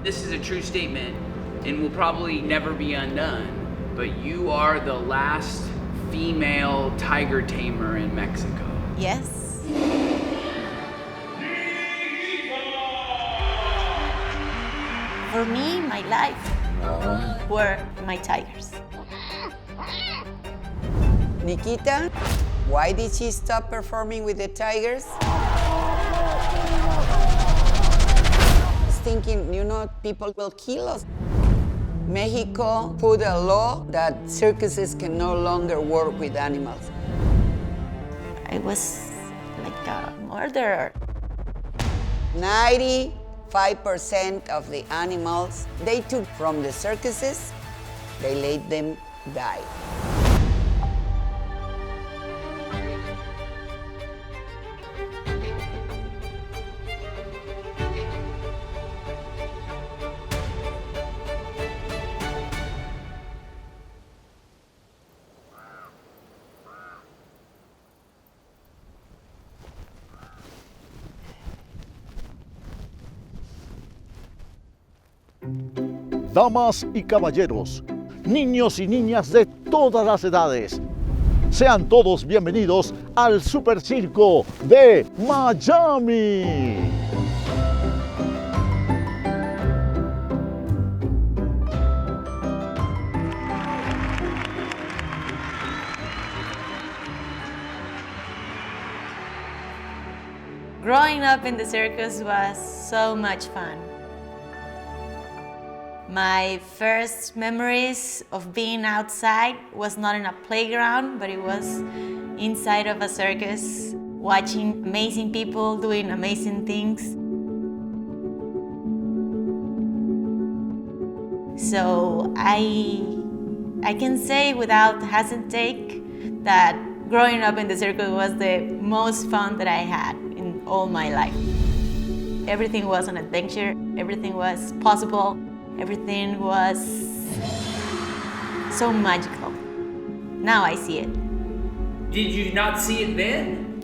This is a true statement and will probably never be undone, but you are the last female tiger tamer in Mexico. Yes. For me, my life were my tigers. Nickitta, why did she stop performing with the tigers? Thinking, people will kill us. Mexico put a law that circuses can no longer work with animals. I was like a murderer. 95% of the animals they took from the circuses, they let them die. Damas y caballeros, niños y niñas de todas las edades, sean todos bienvenidos al Super Circo de Miami. Growing up in the circus was so much fun. My first memories of being outside was not in a playground, but it was inside of a circus, watching amazing people doing amazing things. So I can say without hesitate that growing up in the circus was the most fun that I had in all my life. Everything was an adventure, everything was possible. Everything was so magical. Now I see it. Did you not see it then?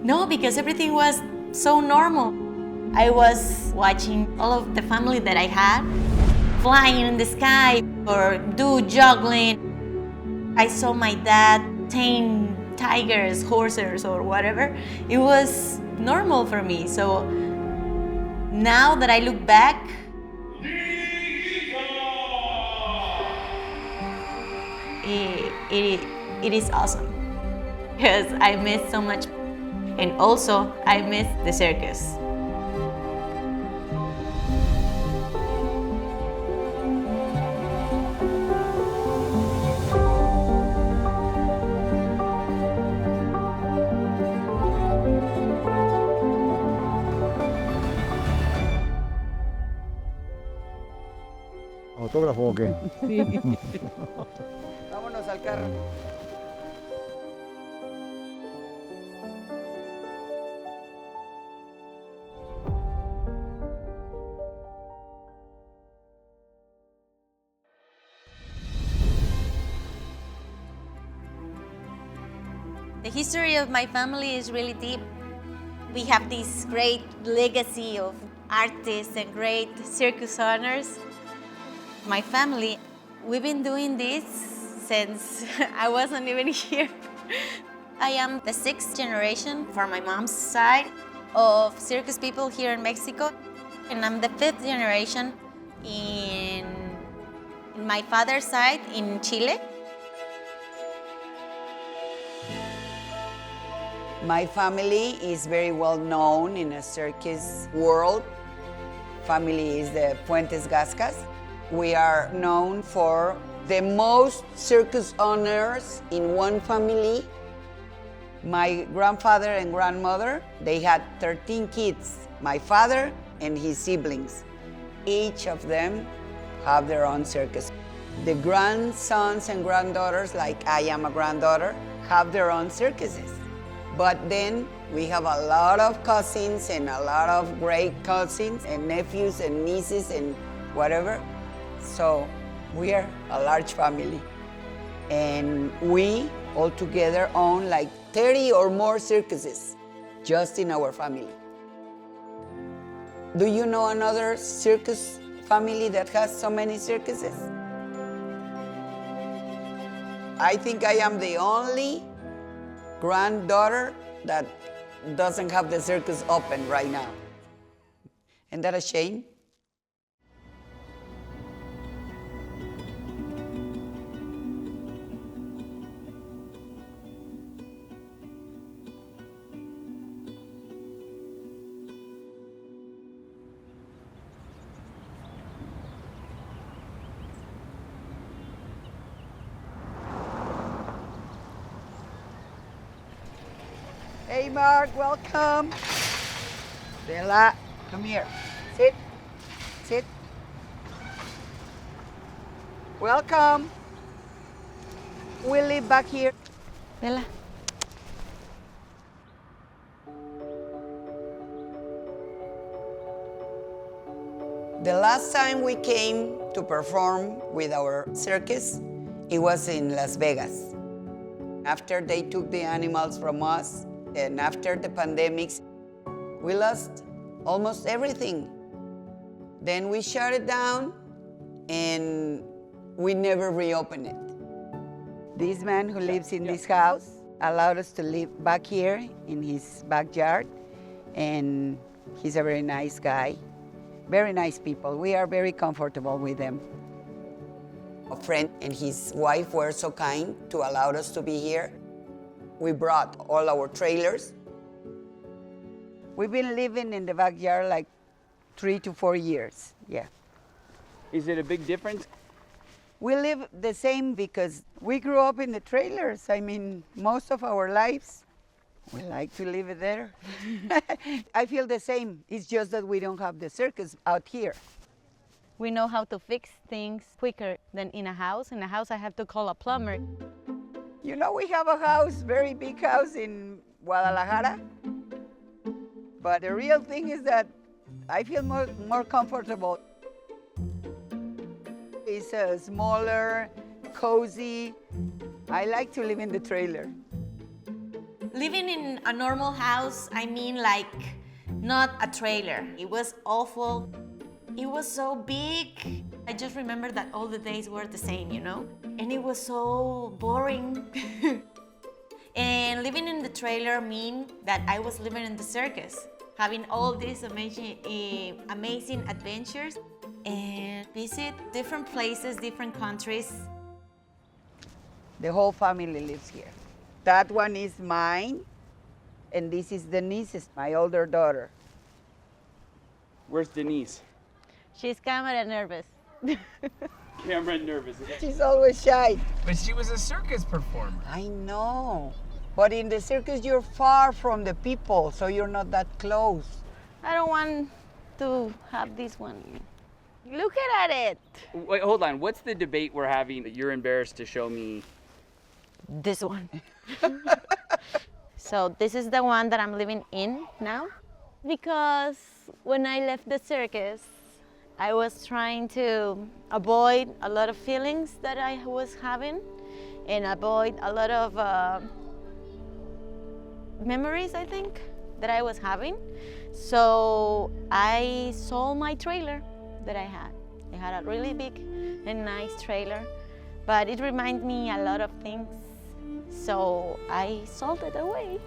No, because everything was so normal. I was watching all of the family that I had flying in the sky or do juggling. I saw my dad tame tigers, horses, or whatever. It was normal for me. So now that I look back, it is awesome because I miss so much, and also I miss the circus. ¿Autógrafo o qué? Vámonos al carro. The history of my family is really deep. We have this great legacy of artists and great circus owners. My family, we've been doing this since I wasn't even here. I am the 6th generation from my mom's side of circus people here in Mexico, and I'm the 5th generation in my father's side in Chile. My family is very well known in a circus world. Family is the Puentes Gascas. We are known for the most circus owners in one family. My grandfather and grandmother, they had 13 kids, my father and his siblings. Each of them have their own circus. The grandsons and granddaughters, like I am a granddaughter, have their own circuses. But then we have a lot of cousins and a lot of great cousins and nephews and nieces and whatever. So we are a large family. And we all together own like 30 or more circuses just in our family. Do you know another circus family that has so many circuses. I think I am the only granddaughter that doesn't have the circus open right now. Isn't that a shame? Hey, Mark, welcome. Bella, come here. Sit. Sit. Welcome. We'll live back here. Bella. The last time we came to perform with our circus, it was in Las Vegas. After they took the animals from us, and after the pandemics, we lost almost everything. Then we shut it down, and we never reopened it. This man who lives in this house allowed us to live back here in his backyard, and he's a very nice guy. Very nice people. We are very comfortable with them. A friend and his wife were so kind to allow us to be here. We brought all our trailers. We've been living in the backyard like 3 to 4 years, yeah. Is it a big difference? We live the same because we grew up in the trailers. I mean, most of our lives, we like to live there. I feel the same. It's just that we don't have the circus out here. We know how to fix things quicker than in a house. In a house, I have to call a plumber. You know, we have a house, very big house in Guadalajara. But the real thing is that I feel more comfortable. It's smaller, cozy. I like to live in the trailer. Living in a normal house, I mean like not a trailer. It was awful. It was so big. I just remember that all the days were the same, you know? And it was so boring. And living in the trailer mean that I was living in the circus, having all these amazing adventures and visit different places, different countries. The whole family lives here. That one is mine, and this is Denise's, my older daughter. Where's Denise? She's camera nervous. Camera nervous. She's always shy. But she was a circus performer. I know. But in the circus, you're far from the people, so you're not that close. I don't want to have this one. Look at it. Wait, hold on. What's the debate we're having that you're embarrassed to show me? This one. So this is the one that I'm living in now. Because when I left the circus, I was trying to avoid a lot of feelings that I was having and avoid a lot of memories, I think, that I was having. So I sold my trailer that I had. I had a really big and nice trailer, but it reminded me a lot of things. So I sold it away.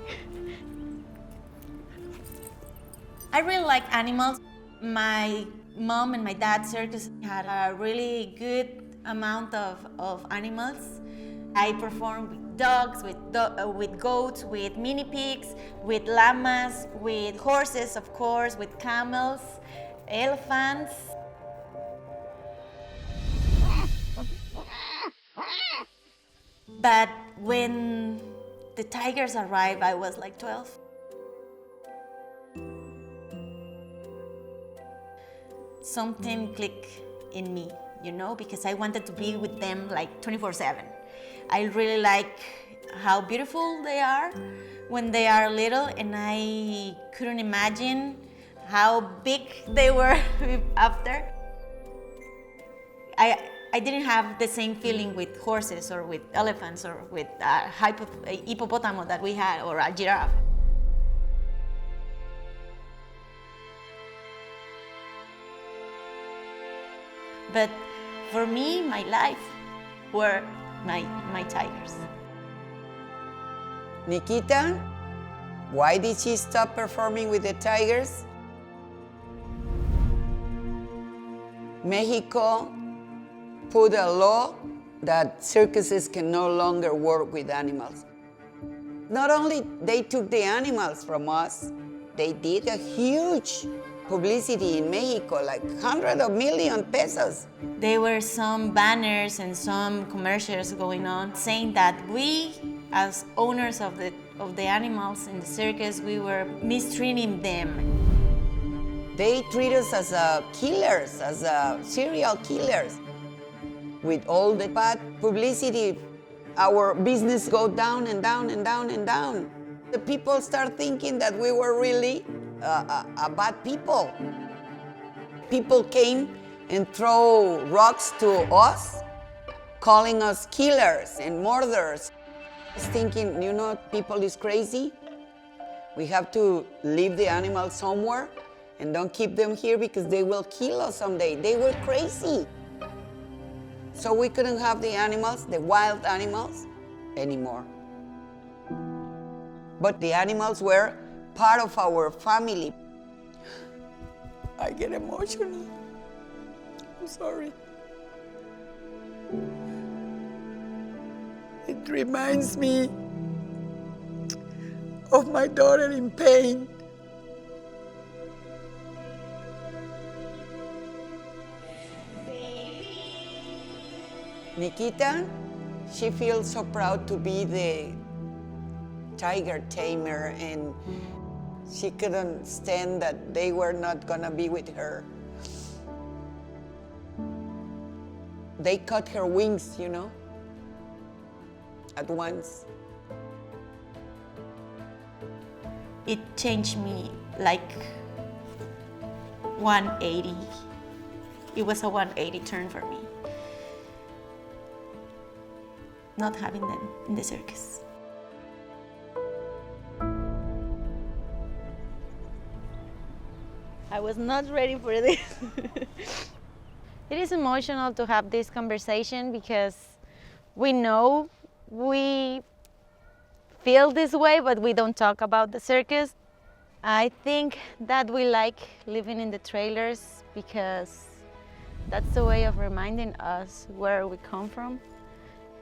I really like animals. My mom and my dad's circus had a really good amount of animals. I performed with dogs, with goats, with mini pigs, with llamas, with horses, of course, with camels, elephants. But when the tigers arrived, I was like 12. Something clicked in me, you know, because I wanted to be with them like 24/7. I really like how beautiful they are when they are little, and I couldn't imagine how big they were after. I didn't have the same feeling with horses or with elephants or with a hippopotamus that we had, or a giraffe. But for me, my life were my tigers. Nickitta, why did she stop performing with the tigers? Mexico put a law that circuses can no longer work with animals. Not only they took the animals from us, they did a huge publicity in Mexico, like hundreds of million pesos. There were some banners and some commercials going on saying that we, as owners of the animals in the circus, we were mistreating them. They treat us as killers, as serial killers. With all the bad publicity, our business go down and down and down and down. The people start thinking that we were really a bad people. People came and throw rocks to us, calling us killers and murderers. I was thinking, you know, people is crazy. We have to leave the animals somewhere and don't keep them here because they will kill us someday. They were crazy. So we couldn't have the animals, the wild animals, anymore. But the animals were part of our family. I get emotional. I'm sorry. It reminds me of my daughter in pain. Nickitta, she feels so proud to be the tiger tamer, and she couldn't stand that they were not gonna be with her. They cut her wings, you know, at once. It changed me like 180. It was a 180 turn for me. Not having them in the circus. I was not ready for this. It is emotional to have this conversation because we know we feel this way, but we don't talk about the circus. I think that we like living in the trailers because that's the way of reminding us where we come from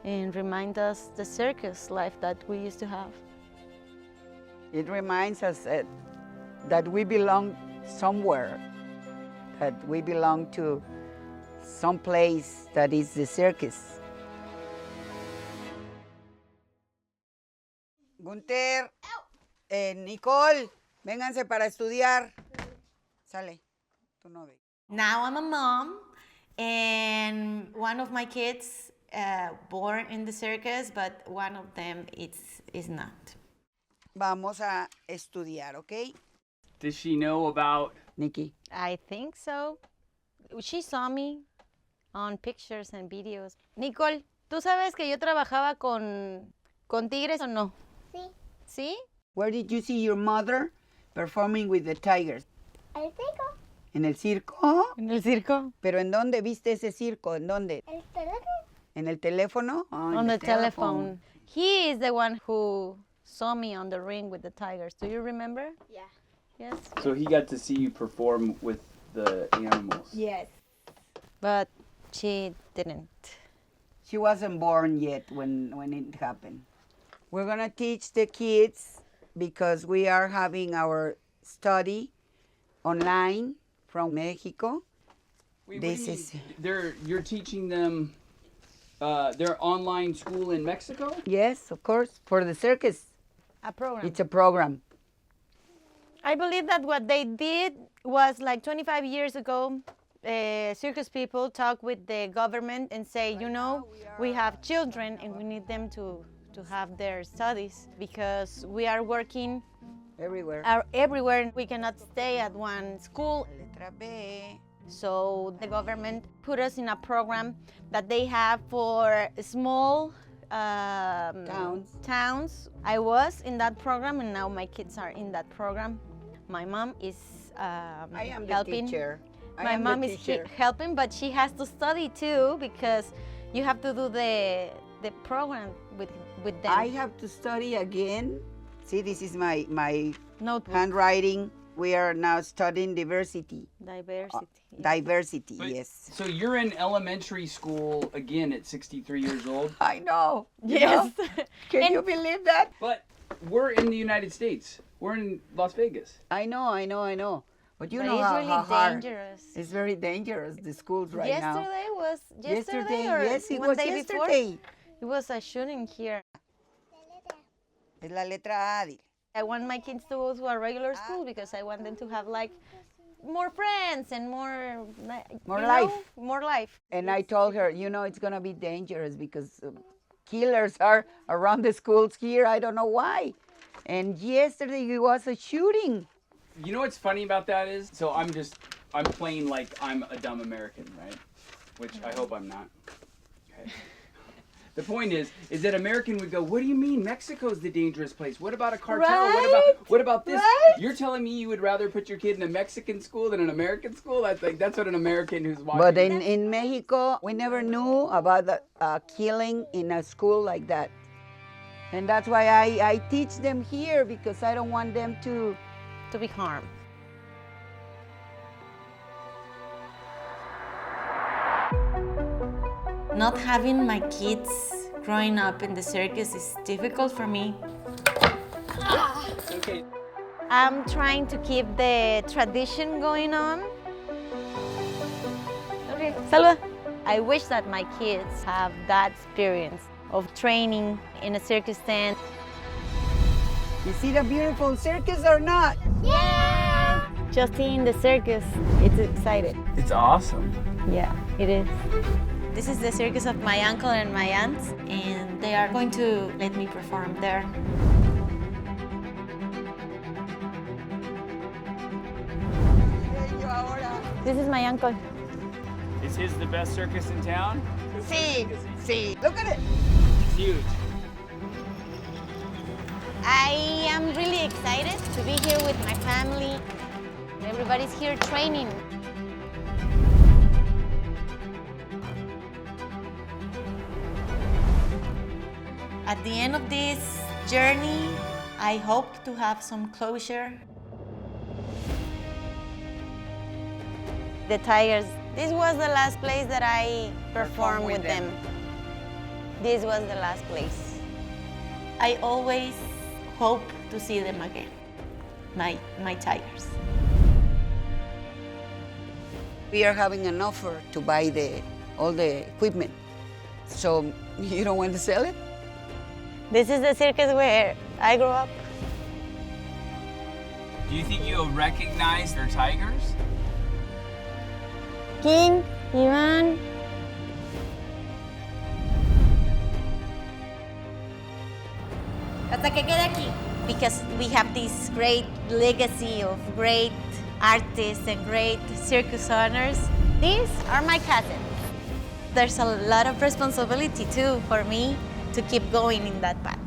and remind us the circus life that we used to have. It reminds us that we belong somewhere, that we belong to some place that is the circus. Gunter, Nicole, vénganse para estudiar. Sale, tú no ve. Now I'm a mom, and one of my kids born in the circus, but one of them is not. Vamos a estudiar, ¿ok? Does she know about? Nikki. I think so. She saw me on pictures and videos. Nicole, ¿tú sabes que yo trabajaba con tigres o no? Sí. ¿Sí? Where did you see your mother performing with the tigers? El circo. ¿En el circo? En el circo. ¿Pero en dónde viste ese circo? ¿En dónde? El teléfono. ¿En el teléfono? Oh, On the telephone. He is the one who saw me on the ring with the tigers. Do you remember? Yeah. Yes. So he got to see you perform with the animals. Yes. But she didn't. She wasn't born yet when it happened. We're gonna teach the kids because we are having our study online from Mexico. You're teaching them their online school in Mexico? Yes, of course, for the circus. A program. It's a program. I believe that what they did was like 25 years ago, circus people talk with the government and say, you know, we have children and we need them to have their studies because we are working everywhere. We cannot stay at one school. Letra B. So the government put us in a program that they have for small towns. I was in that program and now my kids are in that program. My mom is I am the helping. teacher. I My am mom the is teacher. helping, but she has to study too because you have to do the program with them. I have to study again. See, this is my Notebook. handwriting. We are now studying diversity. Diversity. yes. Diversity, But- yes. So you're in elementary school again at 63 years old, I know. you Yes. know? Can And- you believe that? but we're in the United States. We're in Las Vegas. I know. But you But know it's how, really how hard. dangerous. It's very dangerous, the schools right now. Yesterday was yesterday, or yes, it one was day yesterday. before. It was a shooting here. Es la letra A, dile. I want my kids to go to a regular school because I want them to have like more friends and more More you life. know, more life. And I told her, you know, it's going to be dangerous because killers are around the schools here. I don't know why. And yesterday it was a shooting. You know what's funny about that is, so I'm playing like I'm a dumb American, right? Which I hope I'm not. Okay. The point is that American would go, what do you mean? Mexico's the dangerous place. What about a cartel? Right? What about this? Right? You're telling me you would rather put your kid in a Mexican school than an American school? That's what an American who's watching. But in Mexico, we never knew about the killing in a school like that. And that's why I teach them here because I don't want them to be harmed. Not having my kids growing up in the circus is difficult for me. It's okay. I'm trying to keep the tradition going on. Okay, Salva. I wish that my kids have that experience of training in a circus tent. You see the beautiful circus or not? Yeah! Just seeing the circus, it's exciting. It's awesome. Yeah, it is. This is the circus of my uncle and my aunt, and they are going to let me perform there. This is my uncle. Is his the best circus in town? See, look at it. It's huge. I am really excited to be here with my family. Everybody's here training. At the end of this journey, I hope to have some closure. The Tigers, this was the last place that I performed with them. This was the last place. I always hope to see them again, my Tigers. We are having an offer to buy all the equipment. So you don't want to sell it? This is the circus where I grew up. Do you think you'll recognize their tigers? King, Ivan. Hasta que quede aquí. Because we have this great legacy of great artists and great circus owners. These are my cousins. There's a lot of responsibility too for me to keep going in that path.